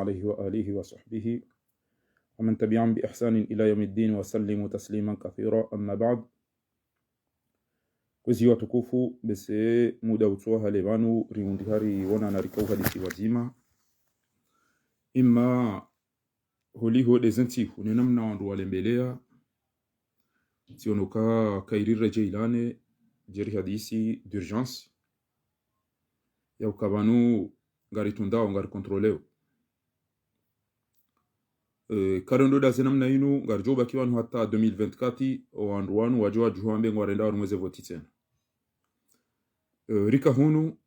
عليه وآله وصحبه ومن تبعهم بإحسان إلى يوم الدين وسلم تسليما كثيرا. أما بعد, kwezi watukufu bese muda utoa hale vanu riundihari wana na rikau hadisi wazima ima holiho dezenti hunenamna wandu walembelea sionoka kairira jailane jeri hadisi d'urgence ya ukavanu ngari tundao ngari kontroleo karondo da zenamna inu ngari joba kiwanu hata 2024 wandu wanu wajua juhambe ngwarenda wanu mweze voti tena. Rika hunu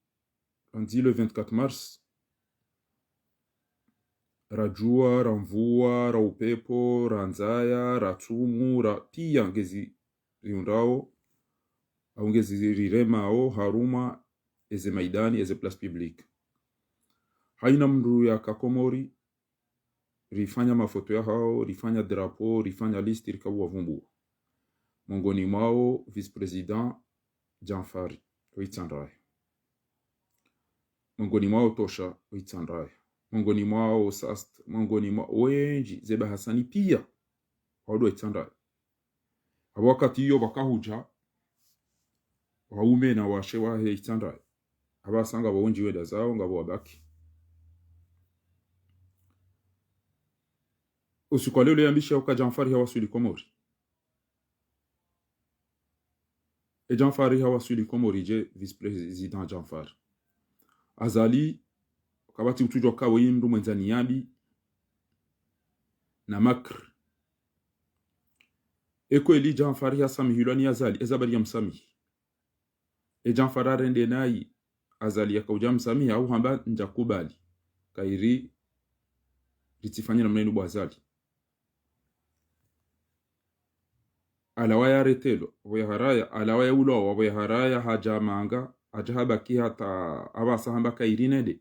anzi le 24 mars rajua, ramvua, raupepo, ranzaya, ratsumu, pia ngezi riundao au ngezi riremao haruma eze maidani eze place publique. Haina mndu ya kakomori rifanya mafoto ya hao, rifanya drapo, rifanya listi rikabu wavumbu. Mongoni mwao vice-president Janfari oitsandraye. Mongoni mwao Tosha oitsandraye. Mongoni mwao Sast, mongoni mwao wenji Zeba Hasani pia wado oitsandraye. Wakati hiyo wakahuja waume na washe wahe oitsandraye. Abasanga waonji weda zao ngabo wabaki. Usiku leo yambisha uka Janfari hawasuli Komori. Janfari hawasuli Komori je vice-president Janfari. Azali kabati utujwa kawo yindu mwenzani yabi na makr. Eko eli Janfari hasami hilwani Azali ezabari ya msami. Janfari arende nai Azali ya kauja msami au hamba njakubali. Kairi ritifanya na mnenu bu Azali. Alawaya retelo wayaharaya alawaya ulo wayaharaya haja manga ajahabaki hata abasa hamba kairinede.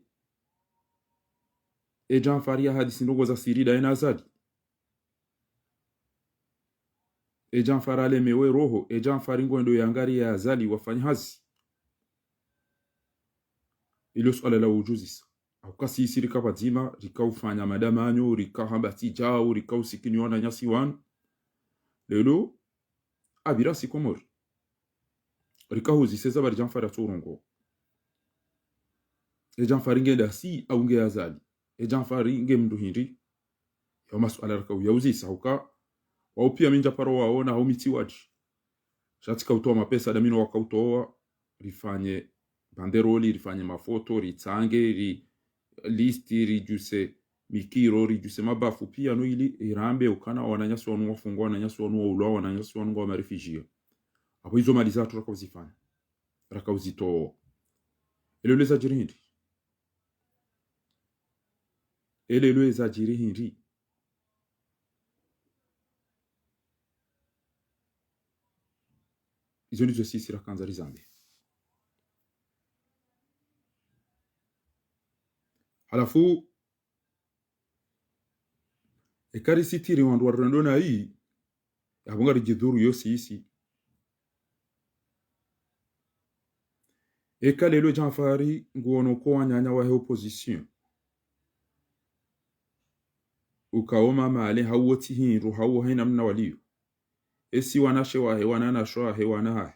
Janfari hadisi ndogo za sirida ena Azali. Janfari alemewe roho. Janfari ngoendo yangari ya Azali wafanya hazi. Ilo suala la ujuzisa. Aukasi isi rika wadzima, rika ufanya madamanyo, rika hamba tijao, rika usikini wana nyasi wanu. Lelo, abira si Komori. Rika huzi seza bari Janfari aturongo. Janfari ngenda si au nge Azali. Janfari nge mdu hindi. Ya masuala rika uyauzisa. Hauka, waupia minja paro waona haumiti waji. Shatika utoa mapesa damino wakautoa. Rifanye banderoli, rifanye mafoto, ritsange, listi, rijuse mikiro, rijuse mabafu. Pia no ili irambe ukana wananyasi wanu wafungwa, wananyasi wanu waulwa, wananyasi wanu wa marifijia. Apo hizo mali zatu raka uzifanya. Raka uzitoa. Elelo za jiri hindi. Elelo za jiri hindi. Izo ndizo sisi rakanza rizambe. Halafu ekari sitiri wandu warendona hii yabunga rijidhuru yosi isi. Eka lelo Janfari nguono kwa wanyanya wahe opposition. Ukaoma maale hauoti hinru hau haina mna waliyo. Esi wanashe wahe wanana shoa he wanahe.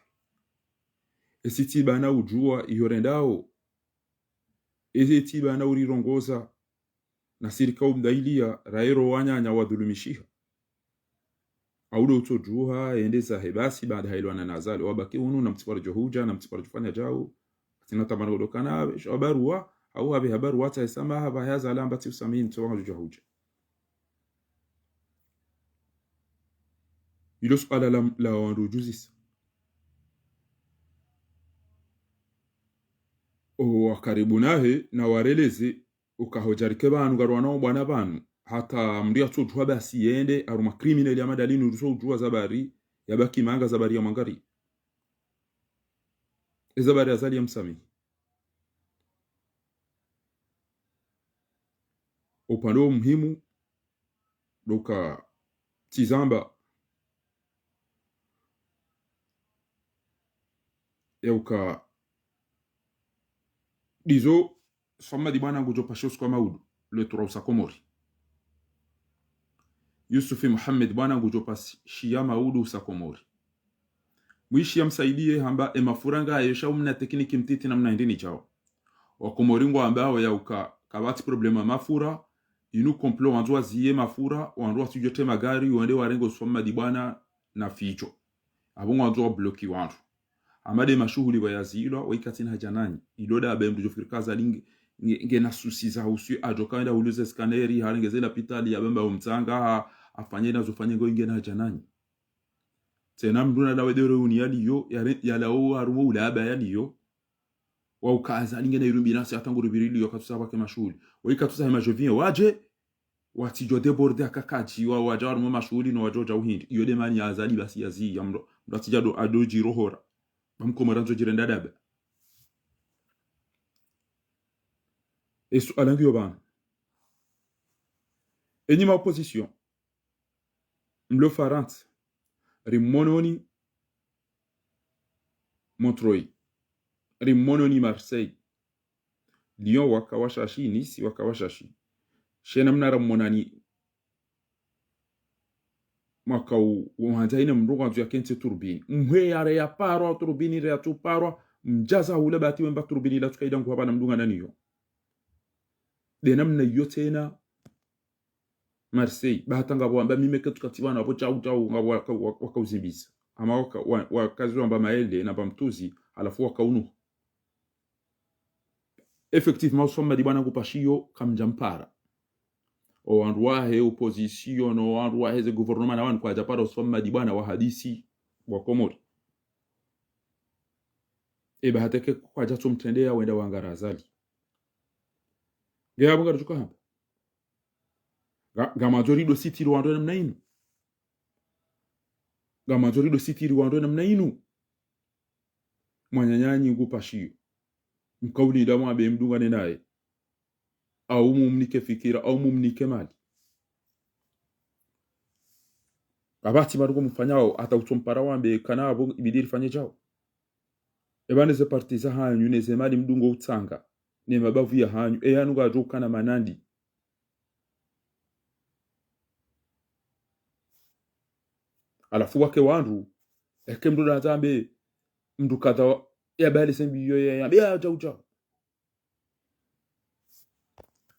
Esi tibana ujua iyorendao. Ezi tibana urirongoza na sirika umdailia raero wanyanya wadhulumishiha. Audo utojuha endeza hebasi baada hailwana na Azali wabaki hunu na mtipara johuja na mtipara jufanya jao. Tinata manodokana habarua au habe habaru wata isama haba haza alamba ti usamihi mtipara johuja. Ilo suala la wandu juzisa. Wakaribu nahe na wareleze ukahojarike banu garwana bwana banu hata mdia tujua basi yende aruma criminal ya madalini uruso ujua zabari yabaki manga zabari ya mangari zabari Azali ya msami upando muhimu doka tizamba ya uka dizo soma di bwana ngujo pashos kwa maudu le Turusa Komori Yusufi Muhammad bwana ngujopa shia maudu usa Komori mwishi msaidie hamba emafuranga ayesha umna tekniki mtiti namna ndini chao wakomoringo ambao ya kabati problema mafura inu komplo wanzwa ziye mafura wanzwa tujote magari wende warengo soma dibwana na ficho abungu wanzwa bloki wantu amade mashuhuli bayazilwa waikatina hajanani idoda abemdu jofirkaza lingi ngena susi za usi ajokaenda uluze skaneri harengezela pitali ya bamba umtanga afanye nazo fanye ngo ingena hajanani tena mduna dawe dero uniali yo yala o harumo ulaba yali yo wa ukaza lingena irumbi nasi atanguru birili yo katusa bake mashuhuli waikatusa majovien waje watijo deborde akakaji wa wajar mu mashuhuli no wajoja uhindi iyo de mani azali basi yazi yamro ndatija do adoji rohora bamkomaranzo jirenda daba esu alangi yobana enyima opposition mlo farant rimononi Montreuil rimononi Marseille Lyon wakawashashi Nice wakawashashi shena mnara monani mwaka uhanza ina mruga nzu ya kense turbini mwe yare ya paro turbini ya tu paro mjaza ule bati wemba turbini la tukaida ngwa bana mdunga nani yo de namna yotena Marseille bahatanga bwamba mimeke tukatibana abo chau wakauzimbiza ama wakazi wamba maele na bamtuzi alafu wakaunu effectivement somma di bana kupashio kamjampara o andwahe opposition o andwahe ze gouvernement na wan kwa japaro somma di bana wa hadisi wa Komori e bahateke kwa jato mtendea wenda wangarazali gaya bunga tuka hapa gamajorido city Rwanda namna inu gamajorido city Rwanda namna inu mwanyanyanyi ngupashio mkauli damu abe mdunga nenaye au mumnike fikira au mumnike mali abati barugo mfanyao hata utompara wambe kana abo ibidiri fanye jao ebane ze partiza hanyu neze mali mdungo utsanga ne mabavu ya hanyu yanuga ajuka na manandi alafu wake wandu ekemdo nazambe mdu kadha ya bali sembi yo ya jauja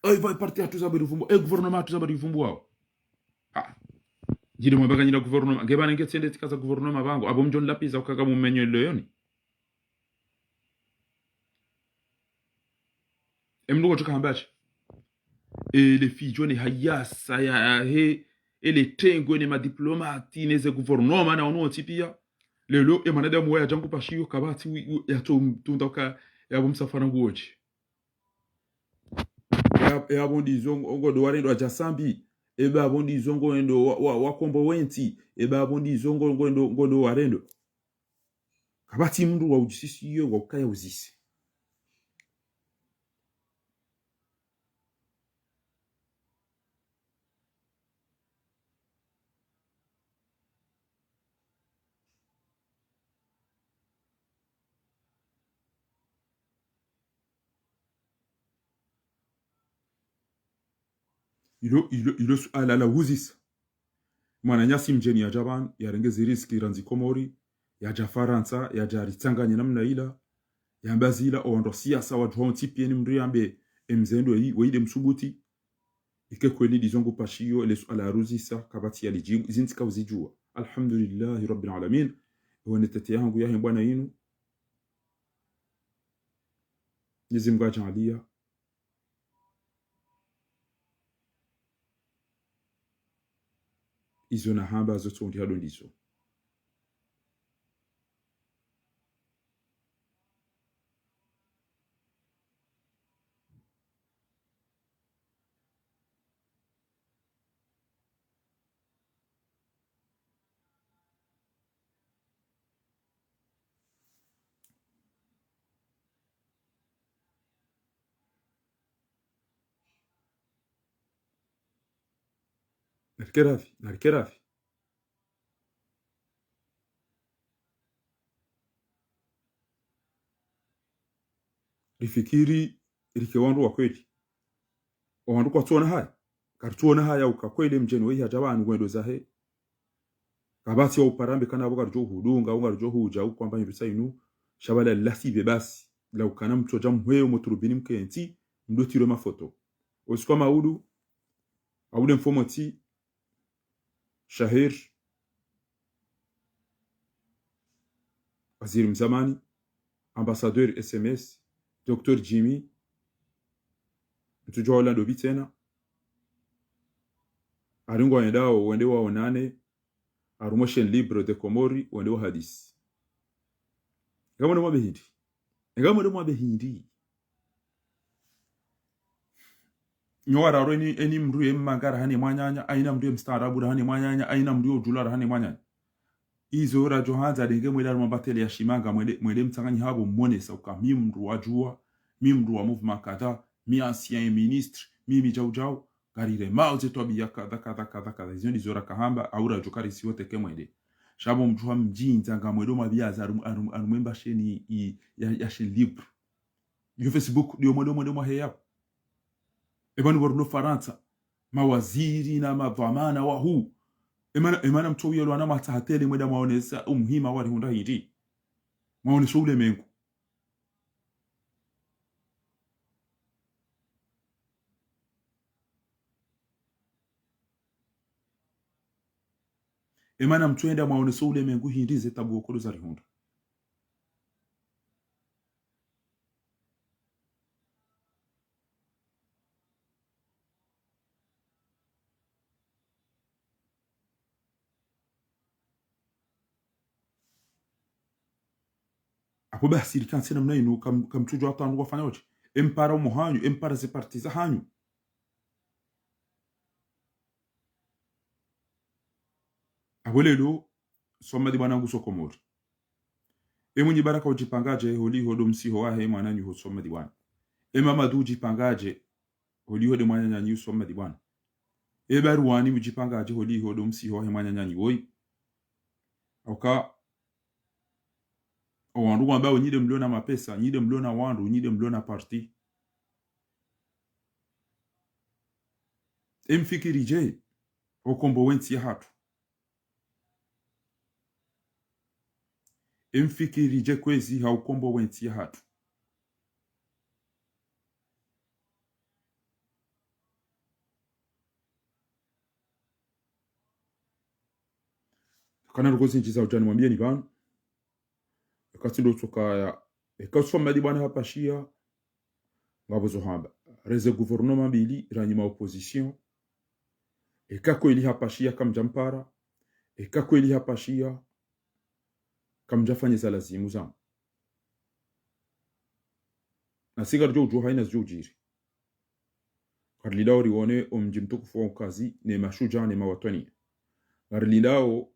ai vai parti atuzabiri vumbo gouvernement atuzabiri vumbo wao jide mwabaga nyina gouvernement gebana ngetsende tikaza gouvernement bango abo mjon lapiza ukaga mumenyo loyoni emnugo tukambache les filles ne hayasa ya he ele tengo ne madiplomati neze gouvernement na ono tipia lelo emanada mwe ajangu pashiyo kabati ya tundoka ya bomsafara ngoje ya bondi zongo ngo do warendo ajasambi eba bondi zongo endo wakombo wenti eba bondi zongo ngondo warendo kabati mndu wa ujisisi yo wa ukaya uzisi ilo ala la uzisi mwana nyasi mjeni ya Japan ya rengezi riski ranzi Komori ya Jafaransa ya jaritsanganya namna ila ya mbazila ondo siasa wa dronti pieni mriambe emzendo yi weide msubuti ike kweni dizongo pashiyo ele ala ruzisa kabati ya lijibu zintika uzijua alhamdulillah rabbil alamin wanetete yangu ya bwana yinu nizimga jalia izo na hamba zote ndi hado ndizo narikerafi rifikiri rike wandu wa kweli ohandu kwa tuona haya kartuona haya ukakwele mjeni wehi hajabanu gwendo zahe kabati wa uparambe kana abo garjo hudunga au garjo huja au kwamba ndusa inu shabala lasibe basi la ukana mtu jam hweo moturubini mkenti ndo tiro mafoto osikwa maudu aude mfomoti Shahir waziri mzamani ambassadeur SMS Dr. Jimmy mtujua Orlando bitena aringo endao wende wa onane arumoshen libre de Komori wende wa hadisi ngamone mwa behindi nyora roni eni mru emangara hani mwanyanya aina mru mstaarabu hani mwanyanya aina mru ojulara hani mwanyanya izo radio hanza denge mwela mbatele ya shimanga mwele mtsanganyi habo monesa uka mimru wajua mimru wa mouvement kada mi ancien ministre mimi jau garire mauze tobi ya kada izo ndizora kahamba aura jokari siwote kemwede shabo mjua mjinza ngamwedo mabiaza arumemba sheni ya shen libre yo Facebook dio mwedo heya ebanu borno faransa mawaziri na mavamana wa huu emana mtu yelo ana matahatele mweda maonesa umuhima wali hunda hiri maonesho ule mengu emana mtu enda maonesho ule mengu hiri zetabu okolo za hunda apo basi likanse namna ino kamtujo atandu wafanya wote empara umuhanyu empara zipartiza hanyu abolelo soma di bwana nguso Komori emunyi baraka ujipangaje holi hodo msiho wahe mwananyu ho soma di bwana mama du ujipangaje holi hodo mwananyu soma di bwana baruani ujipangaje holi hodo msiho wahe mwananyu woi oka wandu ambao nyide mliona mapesa nyide mliona wandu nyide mliona parti emfikiri je okombo wensi ya hatu emfikiri je kwezi haukombo wensi ya hatu kana rugozi njiza ujani mwambie ni banu katindo tokaya ekasoma di bwana hapa shia ngabo zo hamba reze gouvernement bili ranyima opposition ekako ili hapa shia kamjampara ekako ili hapa shia kamjafanye za lazimu zangu na sigar jojo haina jojiri karlidao rione omji mtukufu wa kazi ne mashuja ne mawatani karlidao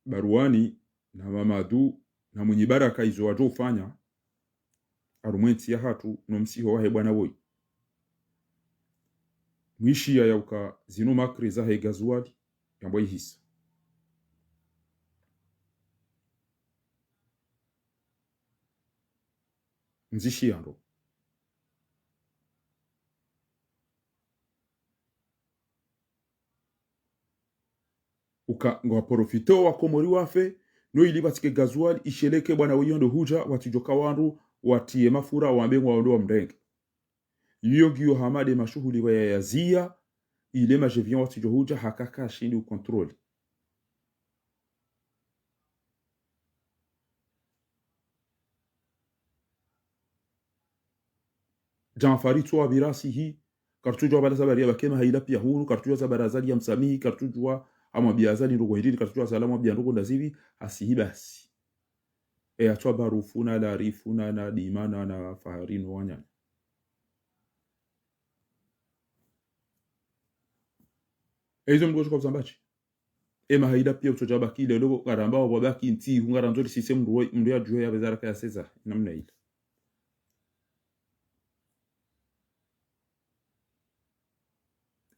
baruani na mamadu na mwenye baraka izo wajo ufanya arumwensi ya hatu no msiho wahe bwana woi mwishi ya yauka zino makri za he gazuali yambo ihisa nzishi yando uka ngwa profito wa Komori wafe no ili batike gazuali isheleke bwana wiyondo huja watijoka wandu watie mafura wambe ngwa wa mrenge yogiyo hamade mashuhuli wa yazia ile majevion watijo huja hakaka shindi ukontroli Janfari tuwa birasi hii kartujwa balaza baria bakema haila pia huru kartujwa za barazali ya msamihi kartujwa ama biazali ndugo hidiri kartujwa salama bia ndugo ndazivi asihi basi atwa barufuna la rifuna na dimana na faharino wanyanya ezo mdogo kwa zambachi haila pia utoja kile logo karamba wa baki nti hungara nzuri system ndo ya juya bezara kaya seza namna ile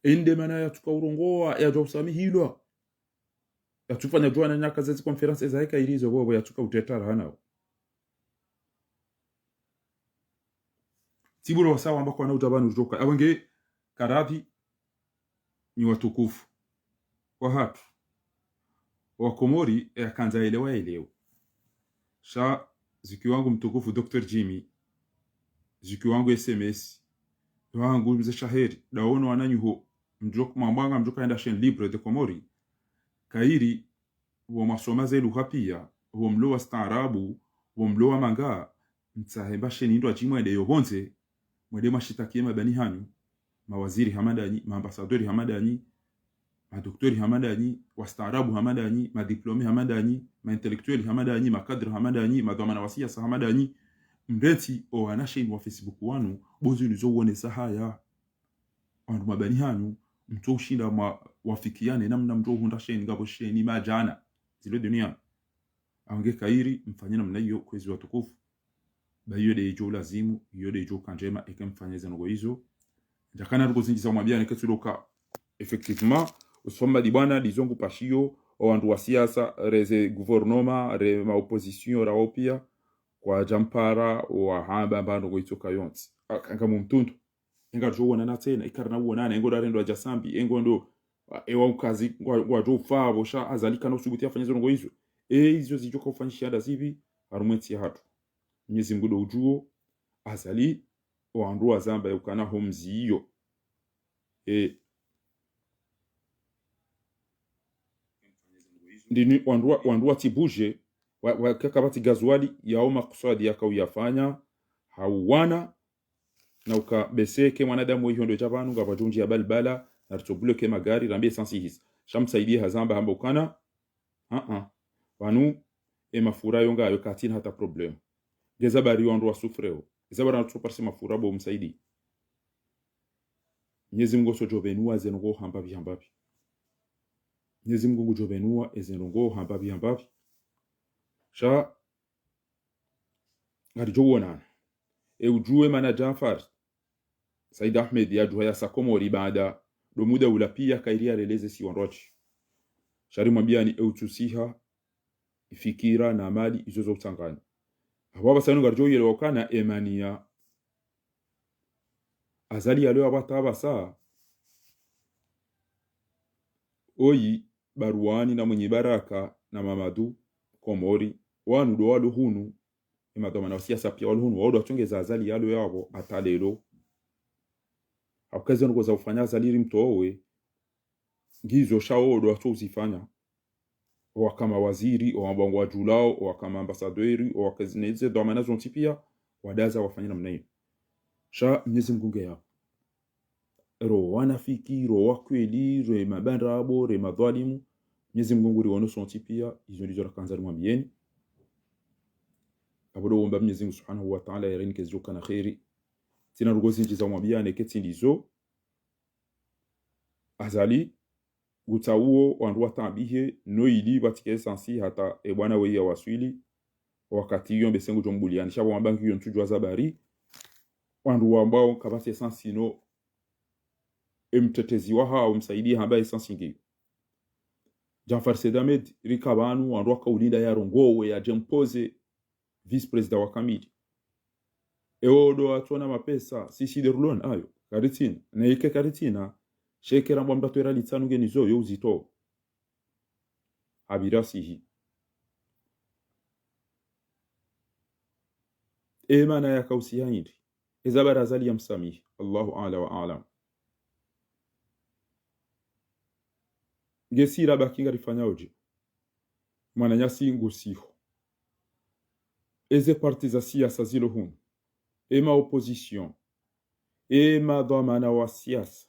ende mana ya tukaurongoa ya josami hilo ya tufanya juana nyaka zezi conference za heka ilizo bobo ya tuka utetara hanao tiburo sawa ambako ana utabani utoka abenge karadhi ni watukufu wa hatu wakomori akanza elewa sha ziki wangu mtukufu Dr. Jimmy ziki wangu SMS wangu mze shaheri daono wananyuho mjok mamanga mjoka enda chaîne libre de Komori kairi wa masoma zelu hapia wa mlo wa staarabu wa mlo wa manga mtsahemba chaîne ndo ajimwe de yobonze mwede mashitakie mabani hanyu mawaziri hamadani maambasadori hamadani madoktori hamadani wastaarabu hamadani madiplome hamadani maintelektueli hamadani makadri hamadani madhamana wasiasa hamadani mreti o wanashin wa Facebook wanu bozi nizo uone sahaya wandu mabani hanyu mto ushinda wafikiane namna mto hunda sheni ngabo sheni majana zile dunia aonge kairi mfanyana namna hiyo kwezi watukufu bayo de jo lazimu yo de jo kanjema ekemfanyeze ngo hizo jakana rugo zingiza mwambia neketsuloka effectivement usoma di bwana dizongu pashio o wandu wa siasa reze guvernoma re ma opposition ra opia kwa jampara wa hamba bando goitoka yonts kanga mumtuntu enga jo wona tena ikarna wona engo darendo ajasambi engo ndo ewa ukazi kwa jo fabo sha azalika no subuti afanye zongo hizo hizo zijoka ufanyisha nda zivi harumweti hatu Mwenyezi Mungu do ujuo azali wandu azamba yukana homzi hiyo ndini wandu atibuje wakakabati gazwali yao makusadi yakawiyafanya hauwana na ukabeseke mwanadamu hiyo ndio chavanu ngabajunji ya balbala na tutobloke magari rambe sansi his shamsaidie hazamba hamba ukana wanu mafura yonga yokatina hata problem geza bari wandu wasufreo geza bari wandu parse mafura bo msaidi Mwenyezi Mungu sojovenua zengo hamba bihambabi Mwenyezi Mungu jovenua ezengo hamba bihambabi sha ngarijoona ujue mana Jafar Said Ahmed ya juhaya sakomori baada do muda ulapia kairia releze si wanrochi shari mwambia ni eutusiha ifikira na mali izozo utangani ababa sanu ngarijo yele wakana emania azali yalo abataba saa oyi baruani na mwenye baraka na Mamadu Komori wanu do walo hunu imadoma na siasa pia walo hunu wado atongeza azali yalo yabo atalelo akaze ngo za ufanya azali mtowe ngizo shao do atozifanya wa kama waziri wa mbongo wa julao wa kama ambasadori wa kazineze do manazo ntipia wadaza wafanya namna hiyo sha Mwenyezi Mungu ya ro wanafiki ro wakweli ro mabanda abo ro madhalimu Mwenyezi Mungu riwono sonti pia izo ndizo rakanza mwambieni abodo womba Mwenyezi Mungu Subhanahu wa Ta'ala yarini kezoka na khairi tina rugozi njiza mwambiane keti ndizo azali gutauo wandu watabihe no ili batike sansi hata bwana weya waswili wakati yo besengo jombuliani shabo wambangi yo ntujwa zabari wandu ambao kabate sansi no mtetezi wa hao msaidie hamba sansi ngi Jafar Said Ahmed rikabanu wandu wakaulinda ya rongowe ya jempoze vice president wa kamili eodo atona mapesa sisi de rulon ayo karitina na ike karitina shekera mbamba twera litsanu genizo yo uzito abirasihi emana ya kausi hindi ezabara azali yamsami Allahu ala wa alam gesira bakinga rifanya oje mwana nyasi ngusiho eze parti za siasa zilo hun ema opposition ema dhamana wa siasa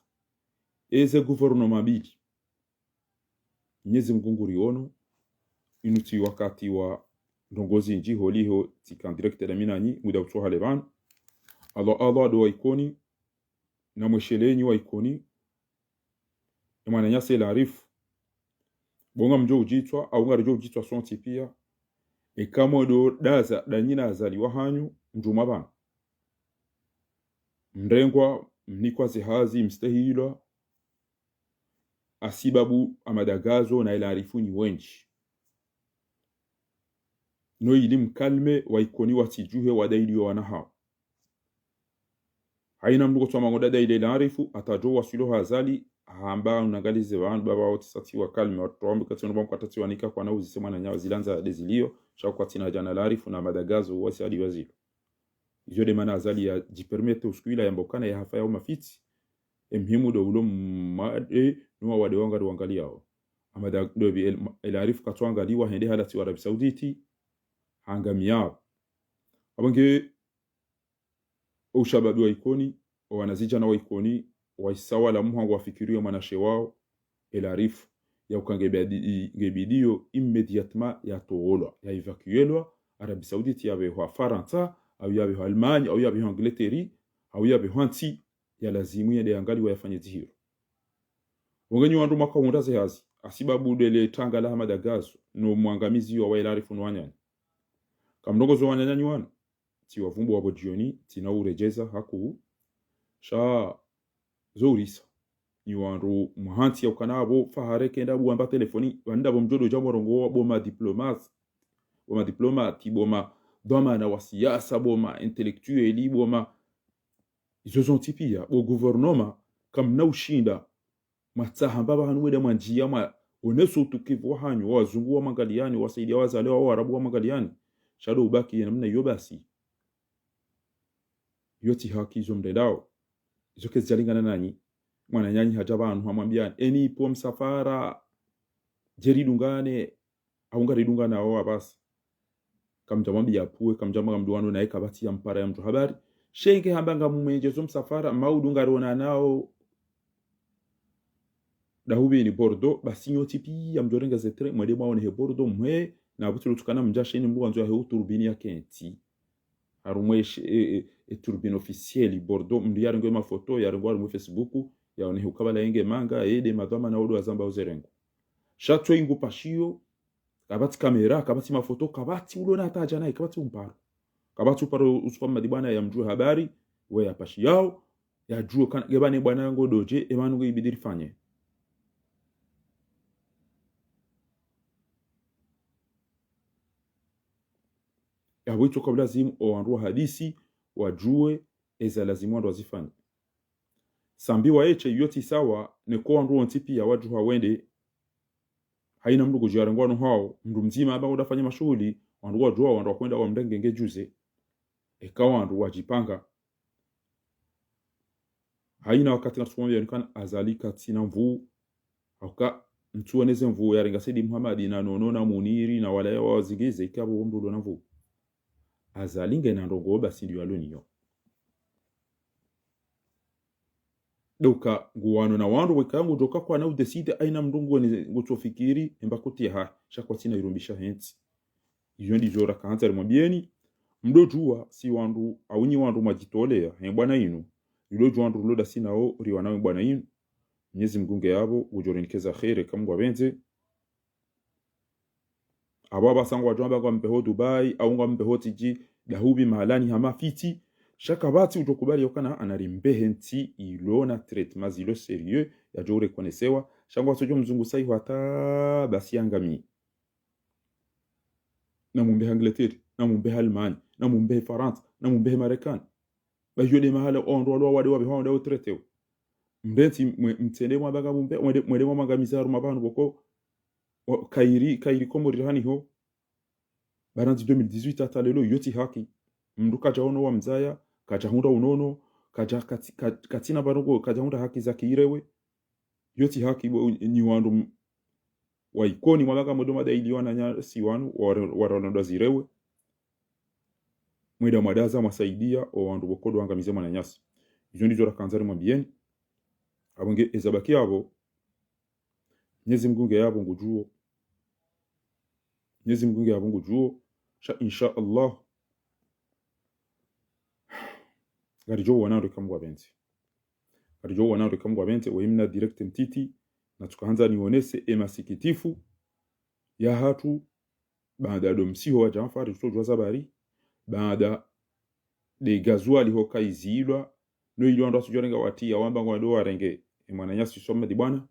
eze gouvernement bili Mwenyezi Mungu riono inuti wakati wa ndongozi nji holiho tikan directeur minani muda utoha levan Allah do ikoni na mweshelenyi wa ikoni mwana nyase la arif bonga mjo ujitwa au ngarijo ujitwa sonti pia kama do daza danyina azali wa hanyu mjuma bana mrengwa mnikwa zihazi mstahila asibabu amadagazo na ila arifuni wenji no ili mkalme wa ikoni watijuhe wadaili wa naha haina mndu kwa mangoda da ile laarifu atajo wasilo hazali hamba unangalize wandu baba wote sati wakalme watu wambi kati ndomba mkatati wanika kwa nauzi sema na nyawa zilanza dezilio shako tina jana laarifu na madagazo wasi hadi wazilo hiyo de maana azali ya jipermete uskuila ya mbokana ya hafa ya mafiti emhimu do ulo made nuwa wade wanga wangalia hao amada dobi laarifu katwangaliwa hende halati wa Arabi Sauditi hangamia abange ushababi wa ikoni wanazija na wa ikoni waisawa la muhangu wafikirio manashe wao elarifu ya ukangebidio immédiatement ya toolwa ya evacuelwa Arabi Saudite yabe wa Faransa au yabe wa Almanya au yabe wa Angleterre au yabe hanti ya lazimu ya deangali wa yafanye zihiro wangenyi wandu maka hundaze hazi asibabu dele tanga la Madagazo no mwangamizi wa elarifu nwanyani kamndogozo wanyanyanyi wana ti wavumbu wabo jioni tina urejeza haku sha zourisa ni wandu muhanti ya ukanabo fahare kenda buamba telefoni wanda bomjodo jamorongo boma diplomati boma doma na wasiasa boma intellectueli boma izo tipia bo gouvernement kam na ushinda matsaha baba hanweda manjia ma oneso tukivu hanyu wazungu wa mangaliani wasaidia wazale wa arabu wa mangaliani shado ubaki namna hiyo basi yoti haki zo mdedao izo kezi jalingana nanyi mwana nyanyi hajabanu hamwambia eni ipo msafara jeridungane aungaridungana wao basi kamjamwambia puwe kamjama mduano naye kabati ya mpara ya mtu habari shenge hambanga mumwenjezo msafara maudungarona nao dahubi ni Bordeaux basi nyoti pia mjorenga zetre mwede maone he Bordeaux mwe na butulu tukana mjasheni mbu anzo he turbini ya kenti harumweshe turbine officielle Bordeaux mdiyarengo ma photo yarengo mu Facebook yaone hukabala yenge manga ede madama na odo azamba uzerengo shatwe ingu pashio kabati kamera kabati mafoto kabati ulona ataja naye kabati umparo kabati uparo usukwa madibana ya mjue habari we ya pashi yao ya juo kana gebane bwana yango doje emanu ibidiri fanye ya wito kabla zimu oanru hadisi wajue eza lazimu ndo azifanye sambi wa eche yoti sawa ne ko anru ontipi ya waju hawende haina mndu kujarangwano hao mndu mzima aba udafanya mashughuli wandu wajua wandu kwenda wa mdengenge juze ekawa wandu wajipanga haina wakati natumwambia nikana azalika tina mvu auka mtuoneze mvu ya renga Saidi Muhammad na nonona muniri na wala wa zigeze ikabo mndu na mvu azalinge na ndongo basi ndio aloniyo doka nguwano na wandu wekangu doka kwa na udeside aina mndungu ni ngutofikiri embakuti ha shakwatina irumbisha henti iyo ndi jora kanza rimwambieni mdojua si wandu awunyi wandu majitolea he bwana inu yulojo wandu loda sinao riwanawe bwana inu Mwenyezi Mungu yabo ujorenikeza khair kamgwa benze ababa sangwa jomba kwa mpeho Dubai au ngwa mpeho tiji dahubi mahalani hama fiti shaka bati utokubali yokana anarimbehe nti ilona treatment zilo serieux ya jore konesewa shangwa sojo mzungu sai hata basi angami na mumbe Angleterre na mumbe Almanya na mumbe France na mumbe Marekani bajode mahala onro wade wabe honda utreteo mbenti mtende mwabaga mumbe mwede mwangamizaru mabanu boko kairi komori hani ho baranzi 2018 atalelo yoti haki mnduka jaono wa mzaya kaja hunda unono kaja katina barongo kaja hunda haki za kiirewe yoti haki ni wandu wa ikoni mwabaga modoma da iliona nya siwanu waronda zirewe mwida mwadaza mwasaidia o wandu bokodo angamize mwana nyasi izo ndizo rakanzari mwambieni abonge ezabaki abo Mwenyezi Mungu yabo ngujuo Mwenyezi Mungu yabo ngujuo insha Allah garijo wanaro kamgwa benzi garijo wanaro kamgwa benzi waimna direct mtiti na tukaanza nionese emasikitifu ya hatu baada domsiho wa Jafari tutojwa zabari baada de gazuali hoka izilwa no ilwa ndo tujorenga watia wamba ngwado warenge mwana nyasi somedi bwana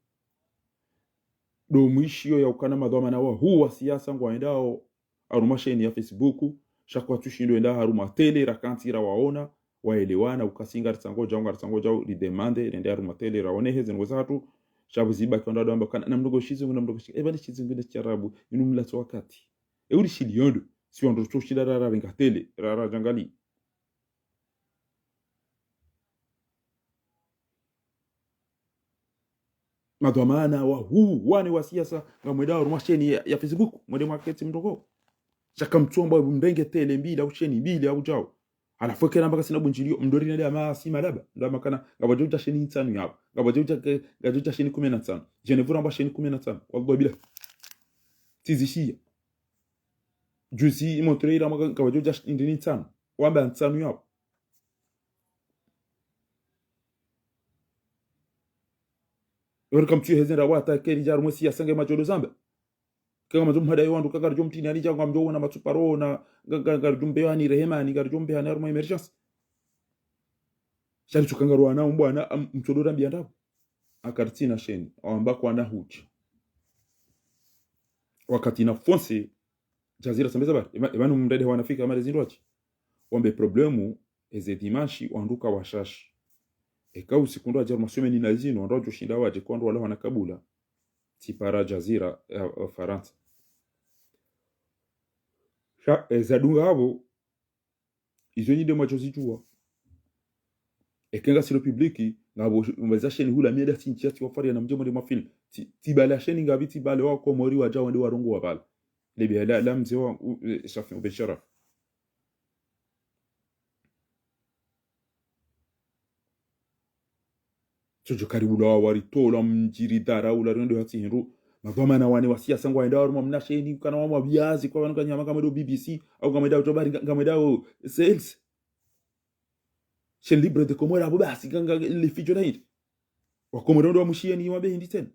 do mwishio ya ukana madhoma na huwa siasa ngwaendao arumasheni ya Facebook shakwa tushindo enda haruma tele rakantira waona waelewana ukasinga ritsangoja li demande rende arumatele raone heze ngozatu shabu ziba kwa ndado amba kana namdogo shizingu namdogo shizingu ebali shizingu ne charabu inu mlatso wakati uri shiliondo si wando to shidara ringatele rara jangali madomana wa huu wane wa siasa ngamweda rumasheni ya Facebook mwede market mdogo chaka mtsomba mbenge tele mbili au sheni mbili au jao alafu mpaka sina bunjilio mdori nale ama si malaba ndama kana ngabajuta sheni nsanu yabo ngabajuta sheni 15 jenevura mba sheni 15 wallahi bila tizishia juzi montreira maka ngabajuta sheni nsanu wamba nsanu yabo welcome to hezenda wata keri jaru mwesi ya sange majolo zamba kama mhada yawandu kagarjo mtini ali jangu amjo na matsuparo na garjo mbeyani rehema ni garjo mbeyani arma emergence shari tukangarwa na mbwana mtodora mbiandabo akartina sheni ambako ana huchi wakati na fonse jazira sambeza bar ebanu mndede wanafika amale zindochi wambe problemu eze dimanshi wanduka washashi eka usikundu ajar masomeni na zino ndojo shinda waje kwando wala wana kabula tipara jazira faransa sha ezadunga habo izoni de machozi tuwa ekenga si republiki ngabo mbeza sheni hula mieda sinchia ti wafari na mjemo de mafilm ti bala sheni ngabi ti bale wako mori waja wande warongo wabala lebi la mzewa shafi ubeshara sojo karibu la waritola mjiri dara ula rendo hati hinru magoma na wani wasia sangwa enda waruma mnasheni kana wama biazi kwa wanuka nyama kama do BBC au kama ida utobari kama ida sales shen libre de komora abo basi ganga le fijo na hit wakomora ndo amushiyeni wabe hindi tena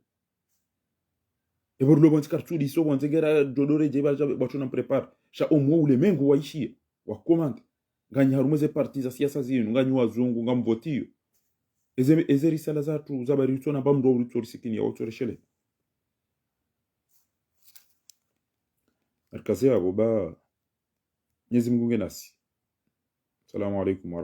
ebor lo bonti kartudi so bonti gera dodore jeba bachona prepare sha omo ule mengo waishie wakomanda nganya harumeze parti za siasa zinu nganyu wazungu ngamvotio ezeri sala zatu zabari utona bamro utori sikini ya utori shele arkazi abo ba nyezi mgunge nasi. Assalamu alaikum.